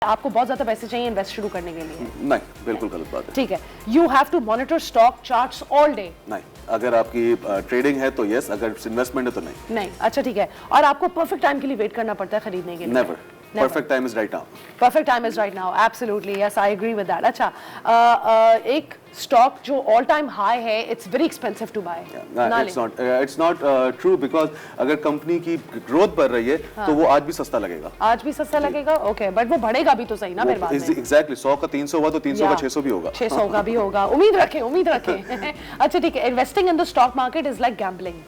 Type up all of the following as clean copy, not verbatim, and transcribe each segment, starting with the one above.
आपको बहुत ज्यादा पैसे चाहिए इन्वेस्ट शुरू करने के लिए? नहीं, बिल्कुल गलत बात है। ठीक है, you have to monitor stock charts all day? नहीं, अगर आपकी ट्रेडिंग है तो यस, अगर इन्वेस्टमेंट है तो नहीं। नहीं, अच्छा ठीक है। और आपको परफेक्ट टाइम के लिए वेट करना पड़ता है खरीदने के लिए? Never, perfect time is right now. Perfect time is right now, absolutely, yes, I agree with that. अच्छा, एक स्टॉक जो ऑल टाइम हाई है, it's very expensive to buy. It's not true because अगर कंपनी की growth बढ़ रही है तो वो आज भी सस्ता लगेगा। आज भी सस्ता लगेगा, ओके, बट वो बढ़ेगा भी तो सही ना फिर बाद में। Exactly, 100 का 300 हुआ तो 300 का 600 भी होगा। 600 का भी होगा, उम्मीद रखें, उम्मीद रखें। अच्छा ठीक है, investing in the stock market is like gambling?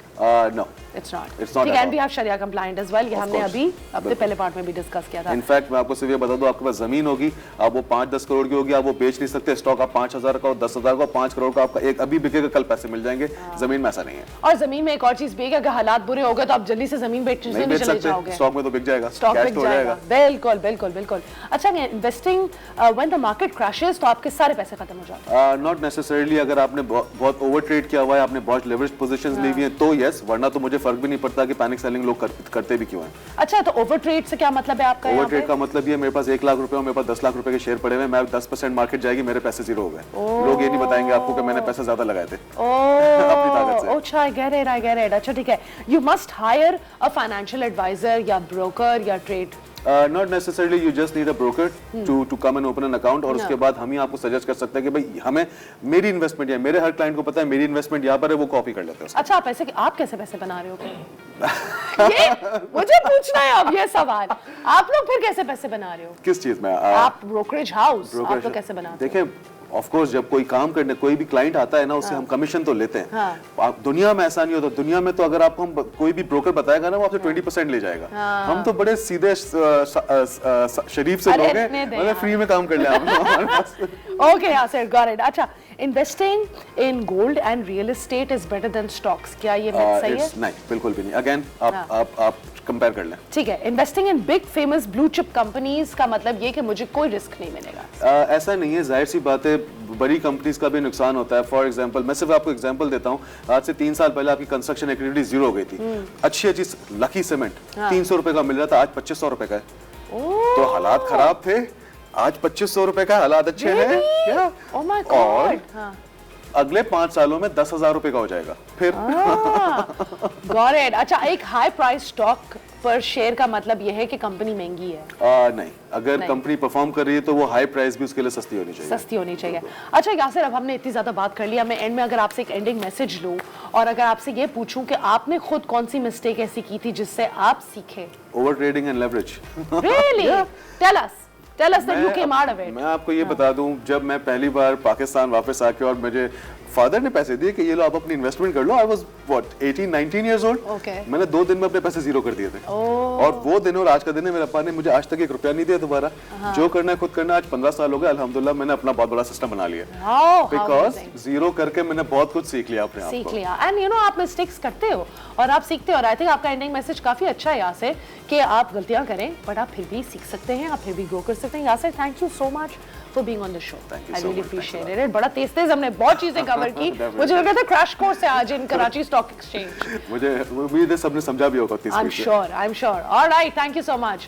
No, it's not. ठीक है, and we have Sharia compliant as well, ये हमने अभी अपने पहले पार्ट में भी डिस्कस किया था। इनफैक्ट मैं आपको सिर्फ ये बता दूं, आपके पास जमीन होगी, आप वो 5-10 करोड़ की होगी, आप वो बेच नहीं सकते। स्टॉक आप 5,000 का हो, 10,000 का, 5 करोड़ का आपका एक अभी बिकेगा, कल पैसे मिल जाएंगे। जमीन में ऐसा नहीं है। और जमीन में एक और चीज भी है कि अगर हालात बुरे हो गए तो आप जल्दी से जमीन बेचने नहीं चले जाओगे। स्टॉक में तो बिक जाएगा, स्टॉक बिक जाएगा। बिल्कुल बिल्कुल बिल्कुल। अच्छा, investing when the market crashes तो आपके सारे पैसे खत्म हो जाते हैं? Not necessarily. अगर आपने बहुत ओवर ट्रेड किया हुआ है, आपने बहुत लेवरेज पोजीशंस ली हुई हैं तो यस, वरना तो मुझे फर्क भी नहीं पड़ता कि पैनिक सेलिंग लोग करते भी क्यों हैं। अच्छा, तो ओवर ट्रेड से क्या मतलब है आपका? ओवर ट्रेड का मतलब ये, मेरे पास 1 लाख रुपए और मेरे पास 10 लाख रुपए के शेयर पड़े हुए हैं, मैं 10% मार्केट जाएगी, मेरे पैसे जीरो हो गए। लोग ये नहीं बताएंगे आपको कि मैंने पैसे ज्यादा लगाए थे अपनी ताकत से। अच्छा, I get it. अच्छा ठीक है, you must hire a financial advisor या broker या trade? Not necessarily, you just need a broker to come and open an account, और उसके बाद हम ही आपको सजेस्ट कर सकते हैं कि भाई हमें मेरी इन्वेस्टमेंट या मेरे हर क्लाइंट को पता है मेरी इन्वेस्टमेंट यहाँ पर है, वो कॉपी कर लेते हैं। अच्छा, आप कैसे पैसे बना रहे हो? ये मुझे पूछना है अब ये सवाल, आप लोग फिर कैसे पैसे बना रहे हो? किस चीज में? आप ब्रोकरेज हाउस, आप तो कैसे बनाते हैं? देखिए, ऑफ कोर्स जब कोई काम करने कोई भी क्लाइंट आता है ना, उससे हम कमीशन तो लेते हैं। आप दुनिया में ऐसा नहीं होता। दुनिया में तो अगर आपको हम कोई भी ब्रोकर बताएगा ना, वो आपसे 20% ले जाएगा। हम तो बड़े सीधे शरीफ से लोग हैं, मतलब फ्री में काम कर ले आप। Okay Yasir, got it. अच्छा, investing in gold and real estate is better than stocks, क्या ये बात सही है? नहीं, बिल्कुल भी नहीं। अगेन आप कंपेयर कर लें। ठीक है, investing in big famous blue chip companies का मतलब ये कि मुझे कोई रिस्क नहीं मिलेगा? ऐसा नहीं है, जाहिर सी बात है, बड़ी कंपनीज का भी नुकसान होता है। फॉर एग्जांपल, मैं सिर्फ आपको एग्जांपल देता हूँ, आज से 3 साल पहले आपकी कंस्ट्रक्शन एक्टिविटी जीरो हो गई थी। अच्छी लकी सीमेंट 300 रुपए का मिल रहा था, आज 2500 रुपए का है। तो हालात खराब थे, आज 2500 रुपए का हालात अच्छे हैं। Oh my God. अगले 5 सालों में 10,000 रुपए का हो जाएगा फिर। Got it. अच्छा, एक हाई प्राइस स्टॉक पर शेयर का मतलब यह है कि कंपनी महंगी है? नहीं, अगर कंपनी परफॉर्म कर रही है तो वो हाई प्राइस भी उसके लिए सस्ती होनी चाहिए। सस्ती होनी चाहिए। अच्छा यासिर, अब हमने इतनी ज्यादा बात कर लिया, मैं एंड में अगर आपसे एक एंडिंग मैसेज लूं और अगर आपसे ये पूछूं कि आपने खुद कौन सी मिस्टेक ऐसी की थी जिससे आप सीखे? Over trading and leverage. Really? Tell us that you came out of it. मैं आपको ये बता दूं, जब मैं पहली बार पाकिस्तान वापस आके और मुझे फादर ने पैसे दिए कि ये लो आप अपनी इन्वेस्टमेंट कर लो, I was what 18-19 years old. मैंने 2 दिन में अपने पैसे जीरो कर दिए थे। और वो दिन और आज का दिन है, मेरे पापा ने मुझे आज तक 1 रुपया नहीं दिया दोबारा। जो करना है खुद करना। आज 15 साल हो गए, अल्हम्दुलिल्लाह मैंने अपना बहुत बड़ा सिस्टम बना लिया, बिकॉज जीरो करके मैंने बहुत कुछ सीख लिया अपने आप को। सीख लिया, एंड यू नो आप मिस्टेक्स करते हो और आप सीखते हो। और आई थिंक आपका एंडिंग मैसेज काफी अच्छा है यासिर, कि आप गलतियां करें बट आप फिर भी सीख सकते हैं, आप फिर भी ग्रो कर सकते हैं। Yasir, thank you so much for being on the show. I really appreciate it. बड़ा तेज हमने बहुत चीजें कवर की। मुझे लग रहा था क्रैश कोर्स है आज इन कराची स्टॉक एक्सचेंज। मुझे उम्मीद है सबने समझा भी होगा। I am sure. Alright, thank you so much.